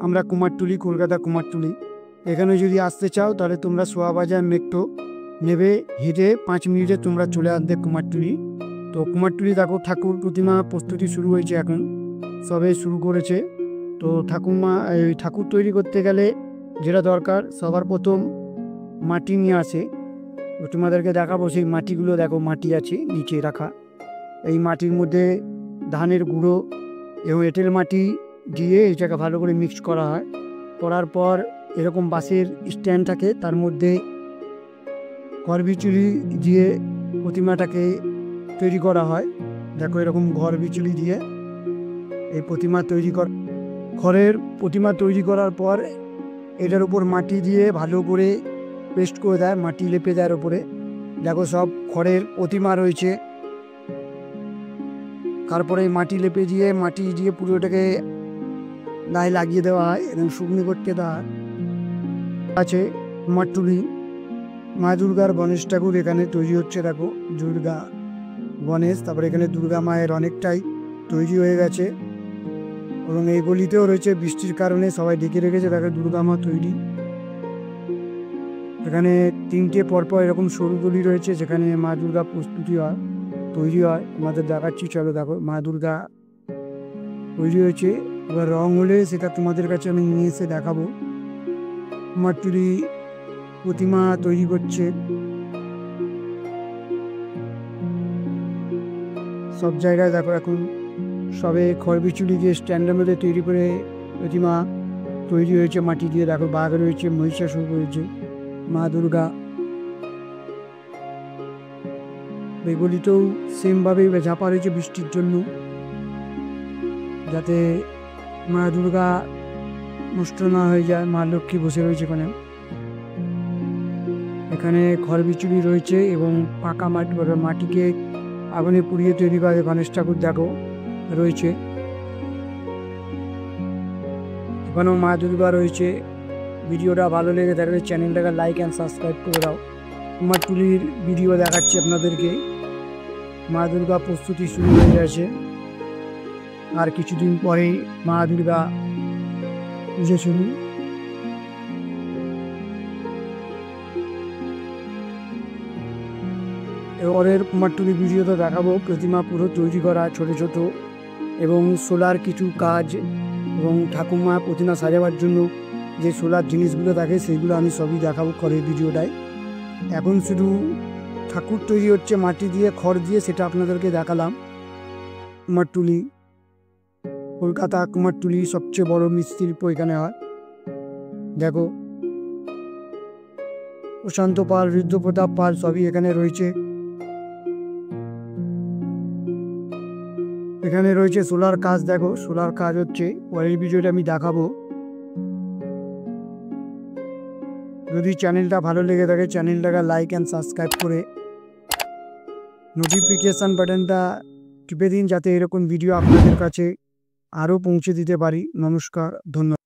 আমরা কুমারটুলি, কলকাতা কুমারটুলি। এখানে যদি আসতে চাও তাহলে তোমরা সোয়াবাজার মেট্রো নেবে, হেঁটে 5 মিনিটে তোমরা চলে আসবে কুমারটুলি। তো কুমারটুলি দেখো ঠাকুর প্রতিমা প্রস্তুতি শুরু হয়েছে, এখন সবে শুরু করেছে। তো ঠাকুর তৈরি করতে গেলে যেটা দরকার, সবার প্রথম মাটি নিয়ে আসে। তো তোমাদেরকে দেখাবো সেই মাটিগুলো। দেখো মাটি আছে নিচে রাখা। এই মাটির মধ্যে ধানের গুঁড়ো এবং এঁটেল মাটি দিয়ে এটাকে ভালো করে মিক্স করা হয়। করার পর এরকম বাঁশের স্ট্যান্ড থাকে, তার মধ্যে ঘরবিচুলি দিয়ে প্রতিমাটাকে তৈরি করা হয়। দেখো এরকম ঘরবিচুলি দিয়ে এই প্রতিমা তৈরি খড়ের প্রতিমা তৈরি করার পর এটার উপর মাটি দিয়ে ভালো করে পেস্ট করে দেয়, মাটি লেপে দেয় ওপরে। দেখো সব খড়ের প্রতিমা রয়েছে। তারপরে মাটি লেপে দিয়ে পুরোটাকে গায়ে লাগিয়ে দেওয়া হয় এবং শুকনো করতে দেওয়া আছে। কুমারটুলি মা দুর্গার গণেশ ঠাকুর এখানে তৈরি হচ্ছে। দেখো দুর্গা গণেশ, তারপরে এখানে দুর্গা মায়ের অনেকটাই তৈরি হয়ে গেছে এবং এই গলিতেও রয়েছে। বৃষ্টির কারণে সবাই ঢেকে রেখেছে। দেখো দুর্গা মা তৈরি। এখানে 3টে পরপর এরকম সরু গলি রয়েছে যেখানে মা দুর্গা প্রস্তুতি হয়, তৈরি হয়। তোমাদের দেখাচ্ছি, চলো দেখো মা দুর্গা তৈরি হয়েছে। এবার রং হলে সেটা তোমাদের কাছে আমি নিয়ে এসে দেখাবো। কুমারটুলি প্রতিমা তৈরি করছে, সব জায়গায় দেখো এখন সবে খড়বিচুলি দিয়ে স্ট্যান্ডের মধ্যে তৈরি করে প্রতিমা তৈরি হয়েছে মাটি দিয়ে। দেখো বাঘ রয়েছে, মহিষাসুর রয়েছে, মা দুর্গা। এগুলিতেও সেমভাবে ঝাঁপা রয়েছে বৃষ্টির জন্য, যাতে মা দুর্গা নষ্ট না হয়ে যায়। মা লক্ষ্মী বসে রয়েছে এখানে। এখানে খড়বিচুলি রয়েছে এবং পাকা মাটিকে আগুনে পুড়িয়ে তৈরি করে গণেশ ঠাকুর দেখো রয়েছে। এখানেও মা দুর্গা রয়েছে। ভিডিওটা ভালো লেগে থাকলে চ্যানেলটাকে লাইক অ্যান্ড সাবস্ক্রাইব করে দাও। কুমারটুলির ভিডিও দেখাচ্ছি আপনাদেরকে। মা দুর্গা প্রস্তুতি শুরু হয়ে গেছে, আর কিছুদিন পরেই মা দুর্গা পুজো শুরু। এবারের কুমারটুলি ভিডিওতে দেখাবো প্রতিমা পুরো তৈরি করা, ছোট ছোট এবং সোলার কিছু কাজ এবং ঠাকুমা প্রতিমা সাজাবার জন্য যে সোলার জিনিসগুলো থাকে সেইগুলো আমি সবই দেখাবো খড়ের ভিডিওটায়। এখন শুধু ঠাকুর তৈরি হচ্ছে মাটি দিয়ে, খড় দিয়ে, সেটা আপনাদেরকে দেখালাম। কুমারটুলি, কলকাতা কুমারটুলি সবচেয়ে বড় মৃৎশিল্প এখানে হয়। দেখো প্রশান্ত পাল, রুদ্রপ্রতাপ পাল সবই এখানে রয়েছে। এখানে রয়েছে সোলার কাজ। দেখো সোলার কাজ হচ্ছে, পরের ভিডিওটা আমি দেখাবো। যদি চ্যানেলটা ভালো লেগে থাকে চ্যানেলটাকে লাইক অ্যান্ড সাবস্ক্রাইব করে নোটিফিকেশান বাটনটা টিপে দিন, যাতে এরকম ভিডিও আপনাদের কাছে আরও পৌঁছে দিতে পারি। নমস্কার, ধন্যবাদ।